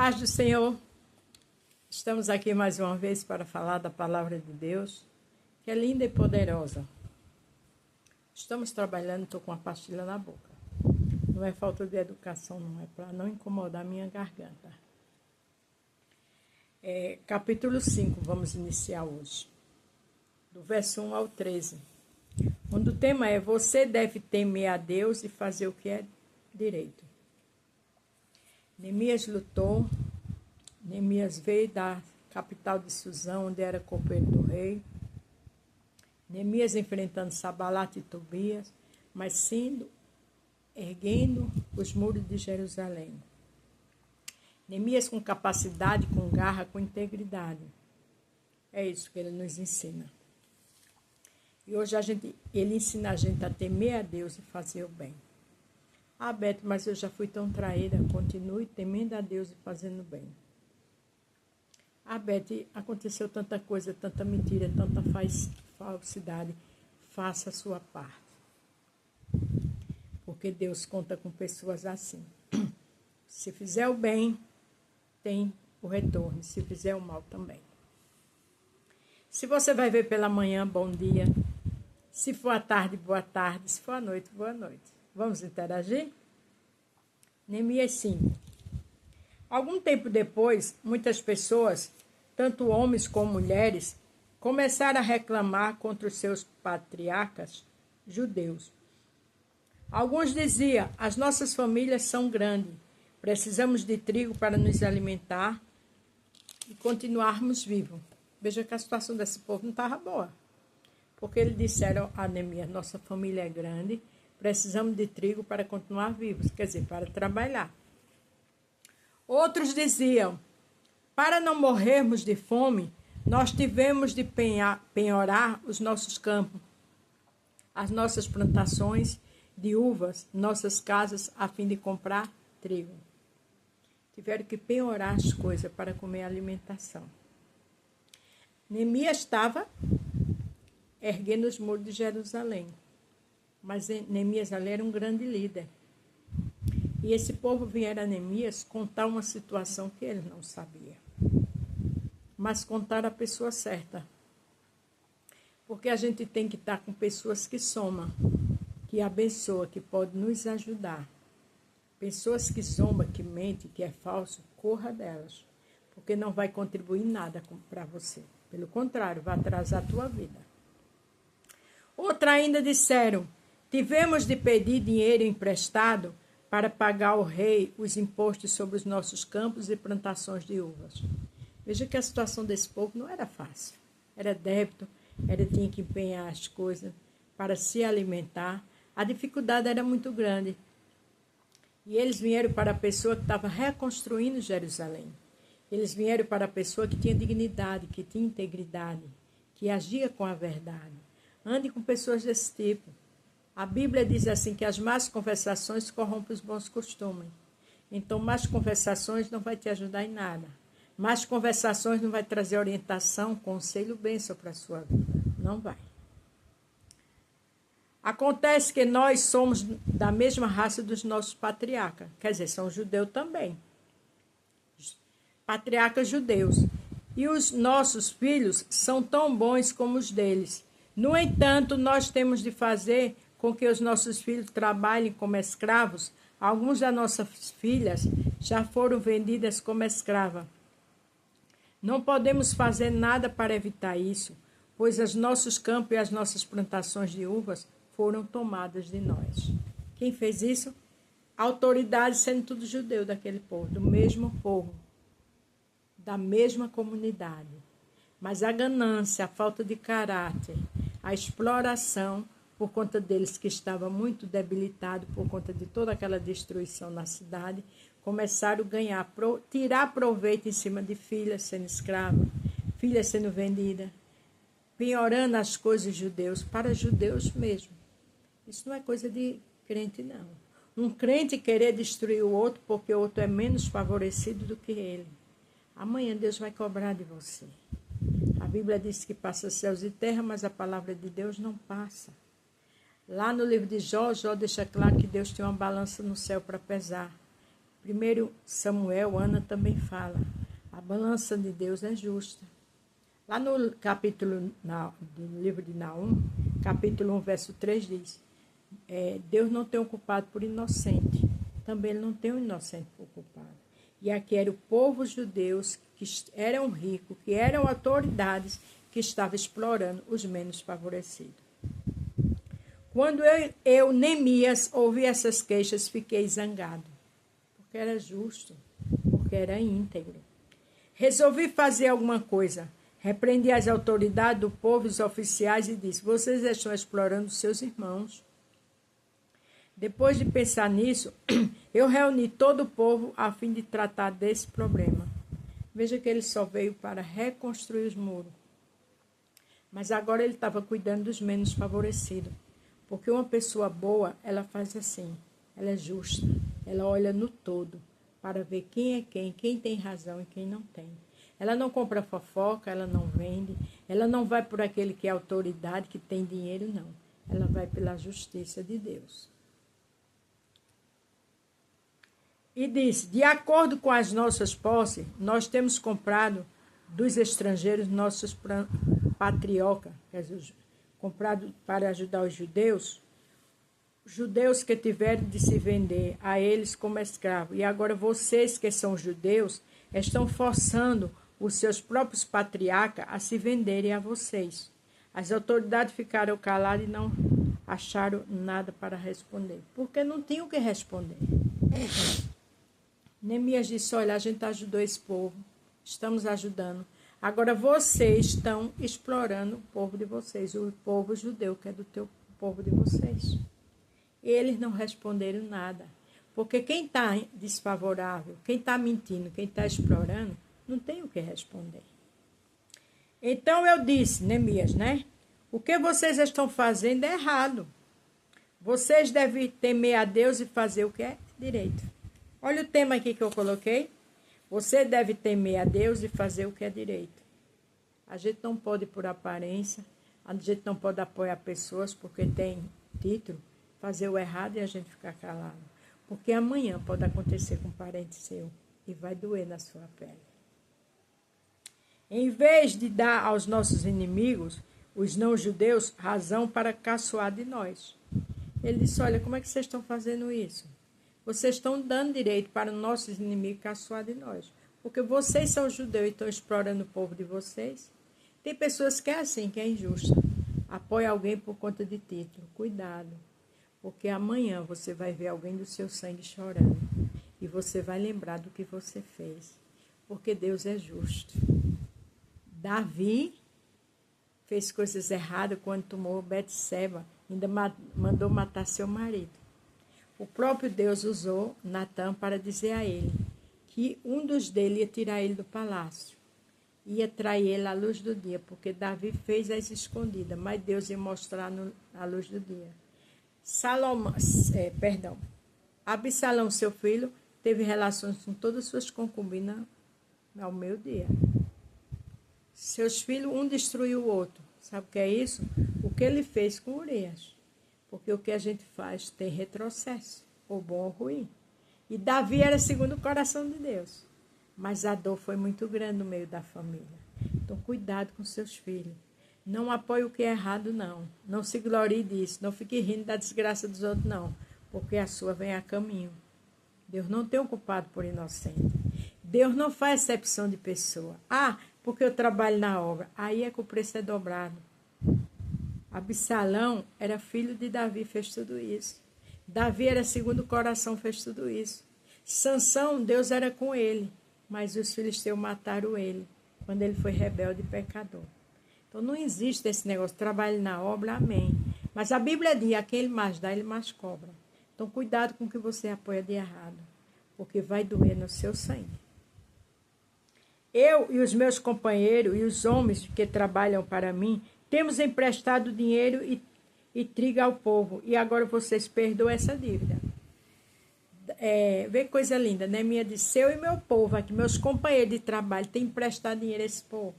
Paz do Senhor, estamos aqui mais uma vez para falar da palavra de Deus, que é linda e poderosa. Estamos trabalhando, estou com uma pastilha na boca. Não é falta de educação, não, é para não incomodar minha garganta. Capítulo 5, vamos iniciar hoje, do verso 1 ao 13, onde o tema é: você deve temer a Deus e fazer o que é direito. Neemias lutou. Neemias veio da capital de Suzã, onde era copeiro do rei. Neemias enfrentando Sanbalate e Tobias, mas erguendo os muros de Jerusalém. Neemias com capacidade, com garra, com integridade. É isso que ele nos ensina. E hoje ele ensina a gente a temer a Deus e fazer o bem. Ah, Beto, mas eu já fui tão traída. Continue temendo a Deus e fazendo bem. Ah, Beto, aconteceu tanta coisa, tanta mentira, tanta falsidade. Faça a sua parte. Porque Deus conta com pessoas assim. Se fizer o bem, tem o retorno. Se fizer o mal também. Se você vai ver pela manhã, bom dia. Se for à tarde, boa tarde. Se for à noite, boa noite. Vamos interagir? Neemias 5. Algum tempo depois, muitas pessoas, tanto homens como mulheres, começaram a reclamar contra os seus patriarcas judeus. Alguns diziam: as nossas famílias são grandes, precisamos de trigo para nos alimentar e continuarmos vivos. Veja que a situação desse povo não estava boa. Porque eles disseram a Neemias: nossa família é grande, precisamos de trigo para continuar vivos, quer dizer, para trabalhar. Outros diziam: para não morrermos de fome, nós tivemos de penhorar os nossos campos, as nossas plantações de uvas, nossas casas, a fim de comprar trigo. Tiveram que penhorar as coisas para comer alimentação. Neemias estava erguendo os muros de Jerusalém. Mas Neemias ali era um grande líder. E esse povo vieram a Neemias contar uma situação que ele não sabia. Mas contar a pessoa certa. Porque a gente tem que estar com pessoas que somam, que abençoam, que podem nos ajudar. Pessoas que zombam, que mentem, que é falso, corra delas. Porque não vai contribuir nada para você. Pelo contrário, vai atrasar a tua vida. Outra ainda disseram: tivemos de pedir dinheiro emprestado para pagar ao rei os impostos sobre os nossos campos e plantações de uvas. Veja que a situação desse povo não era fácil. Era débito, tinha que empenhar as coisas para se alimentar. A dificuldade era muito grande. E eles vieram para a pessoa que estava reconstruindo Jerusalém. Eles vieram para a pessoa que tinha dignidade, que tinha integridade, que agia com a verdade. Ande com pessoas desse tipo. A Bíblia diz assim que as más conversações corrompem os bons costumes. Então, más conversações não vai te ajudar em nada. Más conversações não vai trazer orientação, conselho, bênção para a sua vida. Não vai. Acontece que nós somos da mesma raça dos nossos patriarcas. Quer dizer, são judeus também. Patriarcas judeus. E os nossos filhos são tão bons como os deles. No entanto, nós temos de fazer com que os nossos filhos trabalhem como escravos. Algumas das nossas filhas já foram vendidas como escrava. Não podemos fazer nada para evitar isso, pois os nossos campos e as nossas plantações de uvas foram tomadas de nós. Quem fez isso? Autoridades, sendo tudo judeu daquele povo, do mesmo povo, da mesma comunidade. Mas a ganância, a falta de caráter, a exploração, por conta deles que estava muito debilitado, por conta de toda aquela destruição na cidade, começaram a tirar proveito em cima de filhas sendo escravas, filhas sendo vendidas, piorando as coisas judeus, para judeus mesmo. Isso não é coisa de crente, não. Um crente querer destruir o outro porque o outro é menos favorecido do que ele. Amanhã Deus vai cobrar de você. A Bíblia diz que passa céus e terra, mas a palavra de Deus não passa. Lá no livro de Jó, Jó deixa claro que Deus tem uma balança no céu para pesar. 1 Samuel, Ana também fala, a balança de Deus é justa. Lá no capítulo do livro de Naum, capítulo 1, verso 3 diz, Deus não tem um culpado por inocente, também ele não tem um inocente por culpado. E aqui era o povo judeus que eram ricos, que eram autoridades, que estavam explorando os menos favorecidos. Quando eu, Neemias, ouvi essas queixas, fiquei zangado, porque era justo, porque era íntegro. Resolvi fazer alguma coisa. Repreendi as autoridades do povo e os oficiais e disse, vocês estão explorando seus irmãos. Depois de pensar nisso, eu reuni todo o povo a fim de tratar desse problema. Veja que ele só veio para reconstruir os muros. Mas agora ele estava cuidando dos menos favorecidos. Porque uma pessoa boa, ela faz assim, ela é justa, ela olha no todo para ver quem é quem tem razão e quem não tem. Ela não compra fofoca, ela não vende, ela não vai por aquele que é autoridade, que tem dinheiro, não. Ela vai pela justiça de Deus. E disse, de acordo com as nossas posses, nós temos comprado dos estrangeiros nossos patriocas, quer dizer, comprado para ajudar os judeus que tiveram de se vender a eles como escravos. E agora vocês que são judeus estão forçando os seus próprios patriarcas a se venderem a vocês. As autoridades ficaram caladas e não acharam nada para responder, porque não tinham o que responder. Neemias disse, olha, a gente ajudou esse povo, estamos ajudando. Agora vocês estão explorando o povo de vocês, o povo judeu, que é do teu povo de vocês. Eles não responderam nada, porque quem está desfavorável, quem está mentindo, quem está explorando, não tem o que responder. Então eu disse, Neemias, né? O que vocês estão fazendo é errado. Vocês devem temer a Deus e fazer o que é direito. Olha o tema aqui que eu coloquei. Você deve temer a Deus e fazer o que é direito. A gente não pode, por aparência, a gente não pode apoiar pessoas porque tem título, fazer o errado e a gente ficar calado. Porque amanhã pode acontecer com um parente seu e vai doer na sua pele. Em vez de dar aos nossos inimigos, os não-judeus, razão para caçoar de nós. Ele disse, olha, como é que vocês estão fazendo isso? Vocês estão dando direito para os nossos inimigos caçoar de nós. Porque vocês são judeus e estão explorando o povo de vocês. Tem pessoas que é assim, que é injusta. Apoia alguém por conta de título. Cuidado. Porque amanhã você vai ver alguém do seu sangue chorando. E você vai lembrar do que você fez. Porque Deus é justo. Davi fez coisas erradas quando tomou Betseba. Ainda mandou matar seu marido. O próprio Deus usou Natã para dizer a ele que um dos dele ia tirar ele do palácio. Ia trair ele à luz do dia, porque Davi fez as escondidas, mas Deus ia mostrar à luz do dia. Absalão, seu filho, teve relações com todas as suas concubinas ao meio-dia. Seus filhos, um destruiu o outro. Sabe o que é isso? O que ele fez com Urias. Porque o que a gente faz tem retrocesso, ou bom ou ruim. E Davi era segundo o coração de Deus. Mas a dor foi muito grande no meio da família. Então, cuidado com seus filhos. Não apoie o que é errado, não. Não se glorie disso. Não fique rindo da desgraça dos outros, não. Porque a sua vem a caminho. Deus não tem um culpado por inocente. Deus não faz exceção de pessoa. Ah, porque eu trabalho na obra. Aí é que o preço é dobrado. Absalão era filho de Davi, fez tudo isso. Davi era segundo o coração, fez tudo isso. Sansão, Deus era com ele, mas os filisteus mataram ele, quando ele foi rebelde e pecador. Então não existe esse negócio, trabalho na obra, amém. Mas a Bíblia diz, a quem ele mais dá, ele mais cobra. Então cuidado com o que você apoia de errado, porque vai doer no seu sangue. Eu e os meus companheiros e os homens que trabalham para mim, temos emprestado dinheiro e trigo ao povo. E agora vocês perdoam essa dívida. Vê que coisa linda, né? Minha disse, eu e meu povo aqui, meus companheiros de trabalho, têm emprestado dinheiro a esse povo.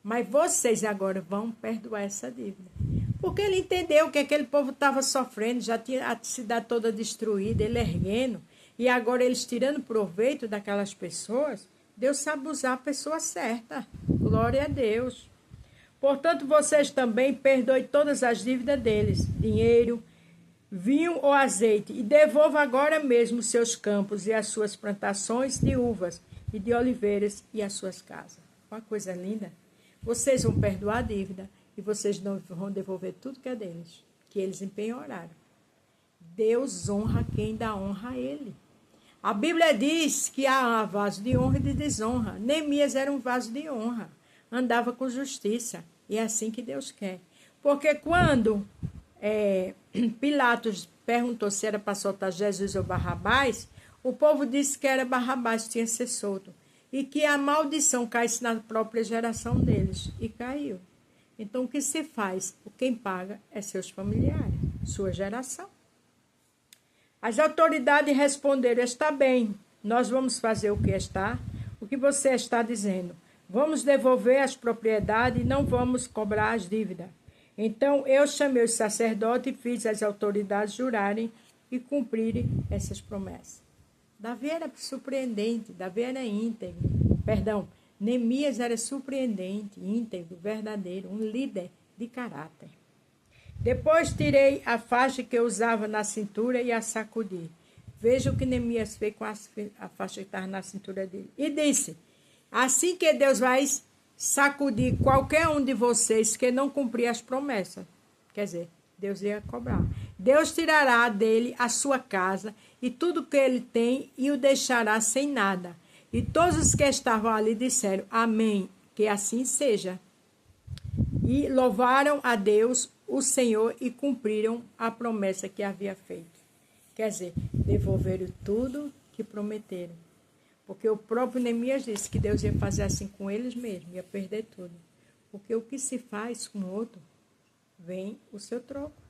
Mas vocês agora vão perdoar essa dívida. Porque ele entendeu que aquele povo estava sofrendo, já tinha a cidade toda destruída, ele erguendo. e agora eles tirando proveito daquelas pessoas, Deus sabe usar a pessoa certa. Glória a Deus. Portanto, vocês também perdoem todas as dívidas deles, dinheiro, vinho ou azeite, e devolva agora mesmo os seus campos e as suas plantações de uvas e de oliveiras e as suas casas. Uma coisa linda. Vocês vão perdoar a dívida e vocês vão devolver tudo que é deles, que eles empenhoraram. Deus honra quem dá honra a ele. A Bíblia diz que há vaso de honra e de desonra. Neemias era um vaso de honra, andava com justiça. E é assim que Deus quer. Porque quando Pilatos perguntou se era para soltar Jesus ou Barrabás, o povo disse que era Barrabás que tinha que ser solto. E que a maldição caísse na própria geração deles. E caiu. Então o que se faz? Quem paga é seus familiares, sua geração. As autoridades responderam: está bem, nós vamos fazer o que você está dizendo. Vamos devolver as propriedades e não vamos cobrar as dívidas. Então eu chamei os sacerdotes e fiz as autoridades jurarem e cumprirem essas promessas. Davi era surpreendente, Davi era íntegro. Neemias era surpreendente, íntegro, verdadeiro, um líder de caráter. Depois tirei a faixa que eu usava na cintura e a sacudi. Veja o que Neemias fez com a faixa que estava na cintura dele. E disse: assim que Deus vai sacudir qualquer um de vocês que não cumprir as promessas. Quer dizer, Deus ia cobrar. Deus tirará dele a sua casa e tudo que ele tem e o deixará sem nada. E todos os que estavam ali disseram: amém, que assim seja. E louvaram a Deus, o Senhor, e cumpriram a promessa que havia feito. Quer dizer, devolveram tudo que prometeram. Porque o próprio Neemias disse que Deus ia fazer assim com eles mesmos, ia perder tudo. Porque o que se faz com o outro, vem o seu troco.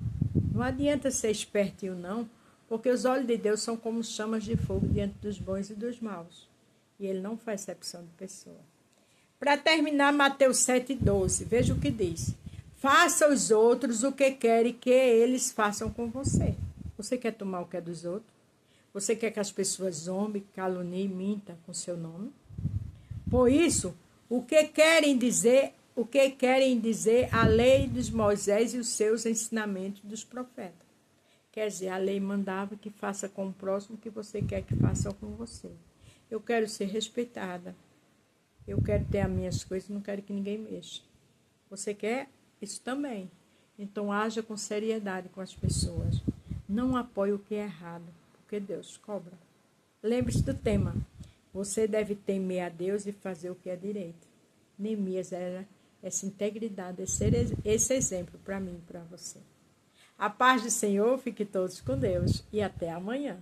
Não adianta ser espertinho, não, porque os olhos de Deus são como chamas de fogo diante dos bons e dos maus. E ele não faz exceção de pessoa. Para terminar, Mateus 7,12, veja o que diz. Faça aos outros o que querem que eles façam com você. Você quer tomar o que é dos outros? Você quer que as pessoas zombem, caluniem, mintam com seu nome? Por isso, o que querem dizer a lei de Moisés e os seus ensinamentos dos profetas. Quer dizer, a lei mandava que faça com o próximo o que você quer que faça com você. Eu quero ser respeitada. Eu quero ter as minhas coisas, não quero que ninguém mexa. Você quer isso também. Então, haja com seriedade com as pessoas. Não apoie o que é errado, porque Deus cobra. Lembre-se do tema. Você deve temer a Deus e fazer o que é direito. Neemias era essa integridade, esse exemplo para mim e para você. A paz do Senhor, fique todos com Deus e até amanhã.